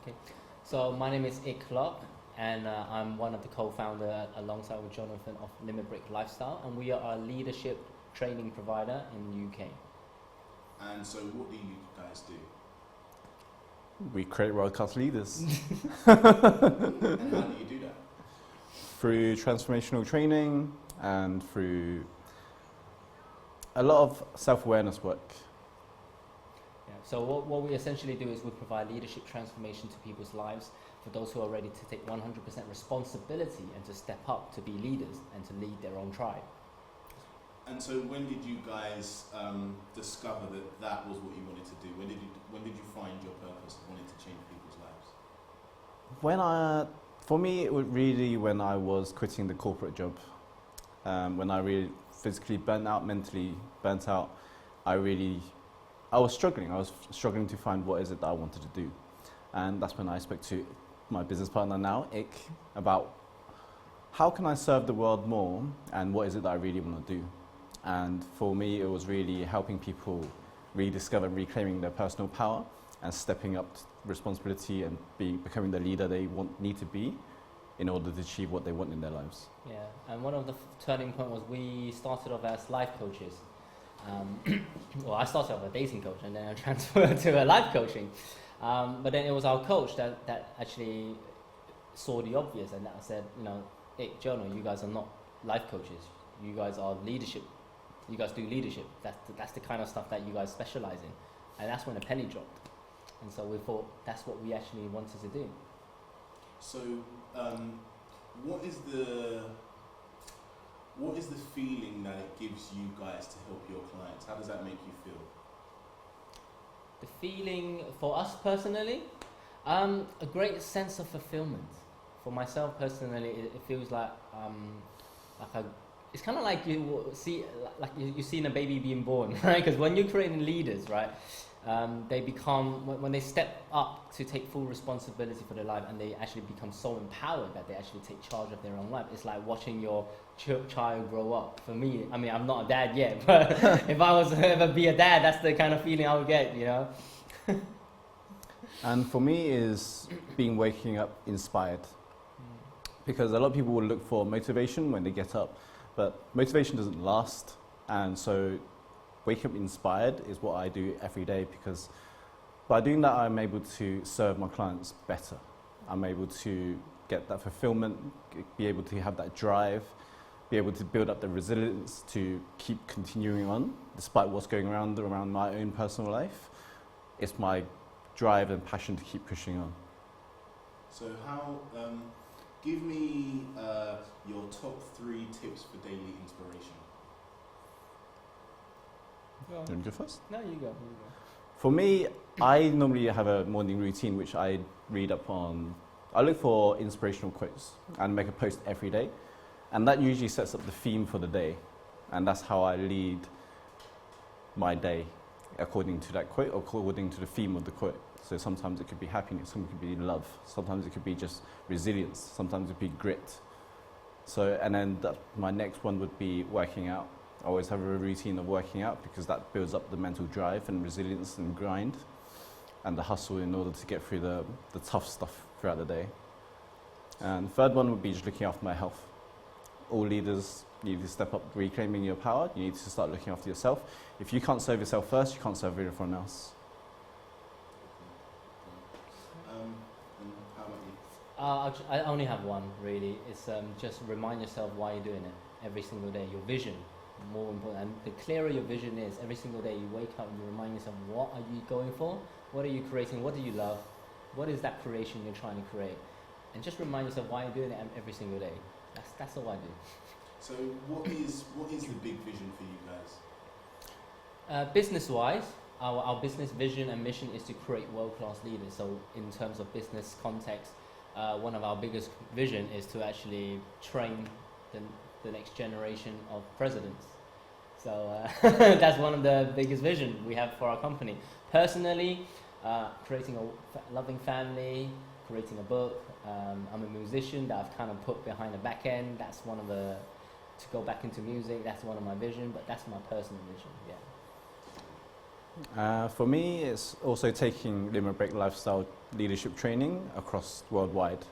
Okay, so my name is Ik Lok, and I'm one of the co-founder alongside with Jonathan of Limit Break Lifestyle, and we are a leadership training provider in the UK. And so what do you guys do? We create world-class leaders And how do you do that? through transformational training and through a lot of self-awareness work. Yeah. So what we essentially do is we provide leadership transformation to people's lives for those who are ready to take 100% responsibility and to step up to be leaders and to lead their own tribe. And so when did you guys discover that that was what you wanted to do? When did you find your purpose of wanting to change people's lives? For me, it was really when I was quitting the corporate job. When I really physically burnt out, mentally burnt out, I was struggling. I was struggling to find what is it that I wanted to do. And that's when I spoke to my business partner now, Ik, about how can I serve the world more and what is it that I really want to do. And for me, it was really helping people rediscover and reclaiming their personal power and stepping up to responsibility and becoming the leader they need to be in order to achieve what they want in their lives. Yeah, and one of the turning point was we started off as life coaches. Well, I started off as a dating coach and then I transferred to a life coaching. But then it was our coach that actually saw the obvious and that said, hey, Jonah, you guys are not life coaches. You guys are leadership. You guys do leadership. That's the kind of stuff that you guys specialize in. And that's when a penny dropped. And so we thought that's what we actually wanted to do. So what is the feeling that it gives you guys to help your clients? How does that make you feel? The feeling for us personally, a great sense of fulfillment. For myself personally, it feels like it's kind of like you've seen a baby being born, right? Because when you're creating leaders, right, they become when they step up to take full responsibility for their life, and they actually become so empowered that they actually take charge of their own life. It's like watching your child grow up. For me, I mean, I'm not a dad yet, but if I was to ever be a dad, that's the kind of feeling I would get, And for me is waking up inspired. Because a lot of people will look for motivation when they get up, but motivation doesn't last. And so wake up inspired is what I do every day, because by doing that, I'm able to serve my clients better. I'm able to get that fulfillment, be able to have that drive, be able to build up the resilience to keep continuing on despite what's going around my own personal life. It's my drive and passion to keep pushing on. So how, give me your top 3 tips for daily inspiration. Do you want to go first? No, you go. For me, I normally have a morning routine which I read up on. I look for inspirational quotes and make a post every day. And that usually sets up the theme for the day. And that's how I lead my day, according to that quote, or according to the theme of the quote. So sometimes it could be happiness, sometimes it could be love, sometimes it could be just resilience, sometimes it could be grit. So, and then my next one would be working out. I always have a routine of working out because that builds up the mental drive and resilience and grind and the hustle in order to get through the tough stuff throughout the day. And third one would be just looking after my health. All leaders need to step up reclaiming your power. You need to start looking after yourself. If you can't serve yourself first, you can't serve everyone else. And how about you? I only have one, really. It's just remind yourself why you're doing it every single day. Your vision, more important. And the clearer your vision is, every single day you wake up and you remind yourself, what are you going for? What are you creating? What do you love? What is that creation you're trying to create? And just remind yourself why you're doing it every single day. That's all I do. So what is the big vision for you guys? Business-wise, our business vision and mission is to create world-class leaders. So in terms of business context, one of our biggest vision is to actually train the next generation of presidents. So that's one of the biggest vision we have for our company. Personally, creating a loving family, creating a book. I'm a musician that I've kind of put behind the back end. That's one of to go back into music. That's one of my vision, but that's my personal vision, yeah. For me, it's also taking Limit Break lifestyle leadership training across worldwide.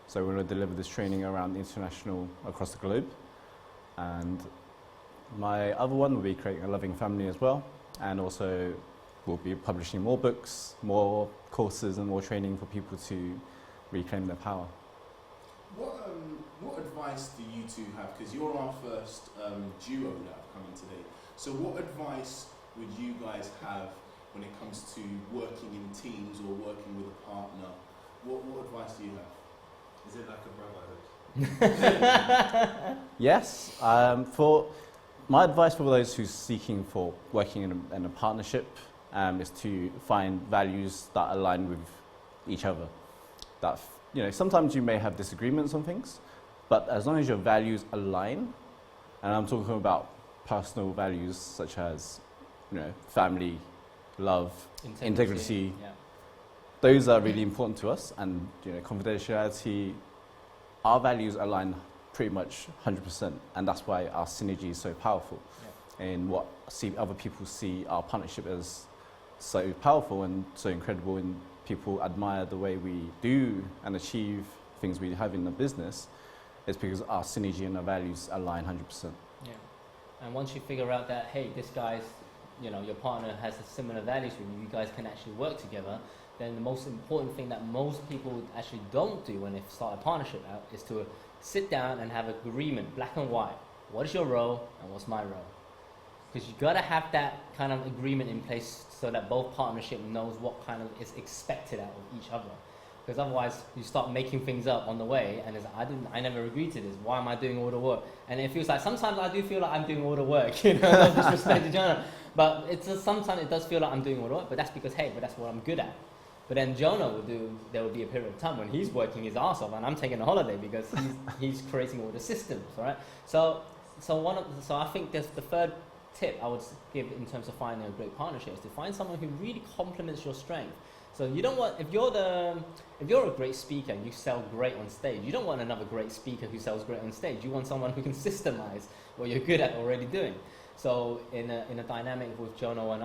So we're going to deliver this training around international, across the globe. And my other one will be creating a loving family as well. And also we'll be publishing more books, more courses and more training for people to reclaim their power. What advice do you two have? Because you're our first duo that have come in today. So what advice would you guys have when it comes to working in teams or working with a partner? What advice do you have? Is it like a brotherhood? Yes. For my advice for those who's seeking for working in a partnership is to find values that align with each other. That sometimes you may have disagreements on things, but as long as your values align, and I'm talking about personal values such as family, love, integrity. Yeah. Those are really important to us, and confidentiality. Our values align pretty much 100%, and that's why our synergy is so powerful. Yeah. And what other people see our partnership as so powerful and so incredible, and people admire the way we do and achieve things we have in the business, is because our synergy and our values align 100%. Yeah. And once you figure out that, hey, this guy's, your partner has a similar values with you guys can actually work together, then the most important thing that most people actually don't do when they start a partnership out is to sit down and have agreement, black and white. What is your role and what's my role? Because you've got to have that kind of agreement in place so that both partnership knows what kind of is expected out of each other. Because otherwise you start making things up on the way and it's like, I never agreed to this. Why am I doing all the work? And it feels like, sometimes I do feel like I'm doing all the work, no disrespect to Jonah. But sometimes it does feel like I'm doing all the work, but that's because, hey, that's what I'm good at. But then Jonah there will be a period of time when he's working his ass off and I'm taking a holiday because he's creating all the systems, right? So I think the third tip I would give in terms of finding a great partnership is to find someone who really complements your strength. So you don't want, if you're a great speaker and you sell great on stage, you don't want another great speaker who sells great on stage. You want someone who can systemize what you're good at already doing. So in a dynamic with Jono and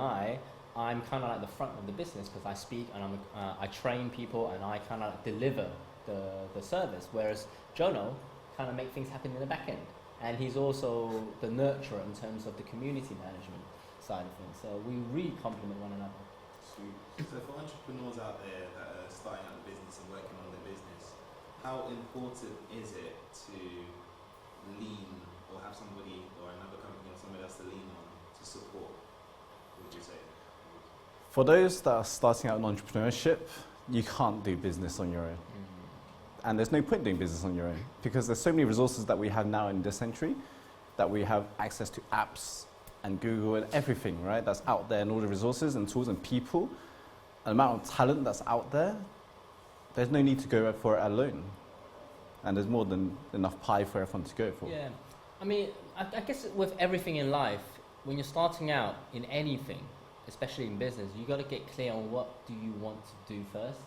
I'm kind of like the front of the business because I speak and I train people and I kind of like deliver the service, whereas Jono kind of make things happen in the back end. And he's also the nurturer in terms of the community management side of things. So we really complement one another. Sweet. So for entrepreneurs out there that are starting out the business and working on their business, how important is it to lean or have somebody or another company or somebody else to lean on to support? What would you say? For those that are starting out in entrepreneurship, you can't do business on your own. Mm-hmm. And there's no point doing business on your own because there's so many resources that we have now in this century that we have access to apps and Google and everything, right? That's out there and all the resources and tools and people, the amount of talent that's out there, there's no need to go for it alone. And there's more than enough pie for everyone to go for. Yeah. I mean, I guess with everything in life, when you're starting out in anything, especially in business, you got to get clear on what do you want to do first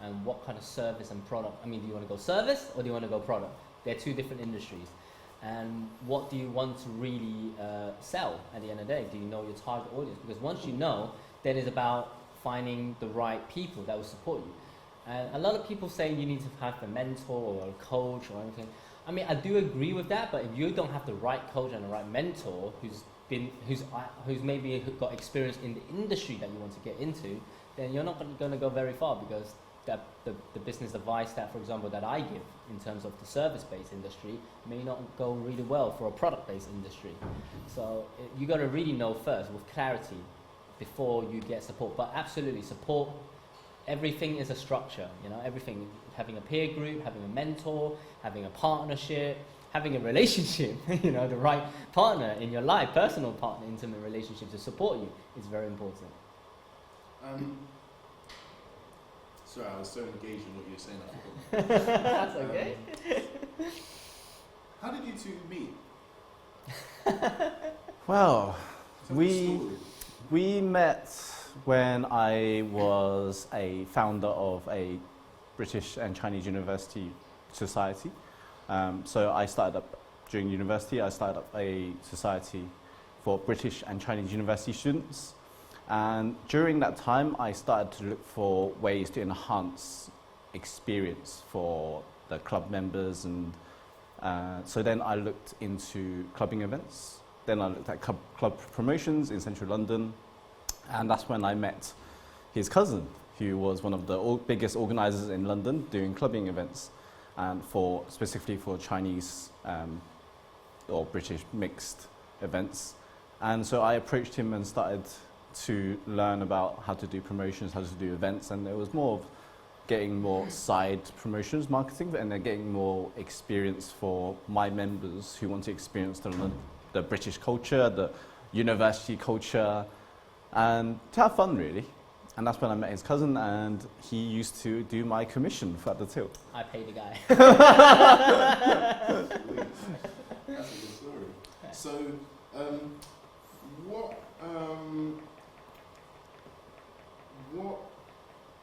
and what kind of service and product. I mean, do you want to go service or do you want to go product? They're two different industries. And what do you want to really sell at the end of the day? Do you know your target audience? Because once you know, then it's about finding the right people that will support you. And a lot of people say you need to have a mentor or a coach or anything. I mean, I do agree with that, but if you don't have the right coach and the right mentor who's maybe got experience in the industry that you want to get into, then you're not going to go very far because the business advice that, for example, that I give in terms of the service-based industry may not go really well for a product-based industry. So you got to really know first with clarity before you get support. But absolutely, support. Everything is a structure, everything, having a peer group, having a mentor, having a partnership, having a relationship, the right partner in your life, personal partner, intimate relationship to support you is very important. Sorry, I was so engaged in what you were saying, I forgot. That's okay. How did you two meet? Well, Tell me the story. we met when I was a founder of a British and Chinese University society. So I started up during university, I started up a society for British and Chinese university students. And during that time, I started to look for ways to enhance experience for the club members. And so then I looked into clubbing events. Then I looked at club promotions in central London. And that's when I met his cousin, who was one of the biggest organisers in London doing clubbing events, and specifically for Chinese or British mixed events. And so I approached him and started to learn about how to do promotions, how to do events, and it was more of getting more side promotions marketing, and then getting more experience for my members who want to experience the British culture, the university culture, and to have fun really. And that's when I met his cousin, and he used to do my commission for the till. I paid the guy. That's a good story. So, what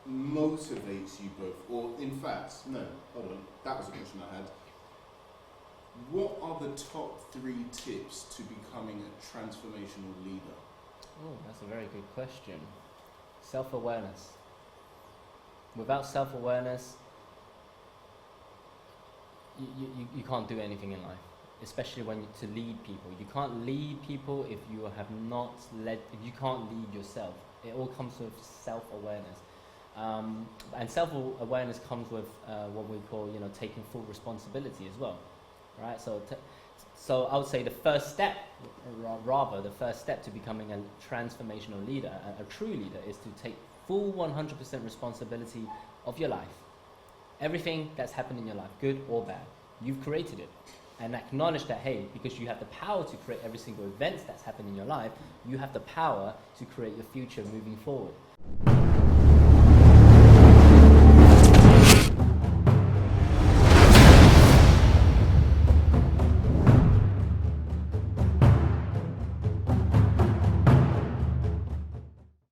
motivates you both? Or, in fact, no, hold on, that was a question I had. What are the top 3 tips to becoming a transformational leader? Oh, that's a very good question. Self-awareness. Without self-awareness, you can't do anything in life, especially to lead people. You can't lead people if you have not led, if you can't lead yourself. It all comes with self-awareness. And self-awareness comes with what we call, taking full responsibility as well, right? So I would say the first step to becoming a transformational leader, a true leader, is to take full 100% responsibility of your life. Everything that's happened in your life, good or bad, you've created it. And acknowledge that, hey, because you have the power to create every single event that's happened in your life, you have the power to create your future moving forward.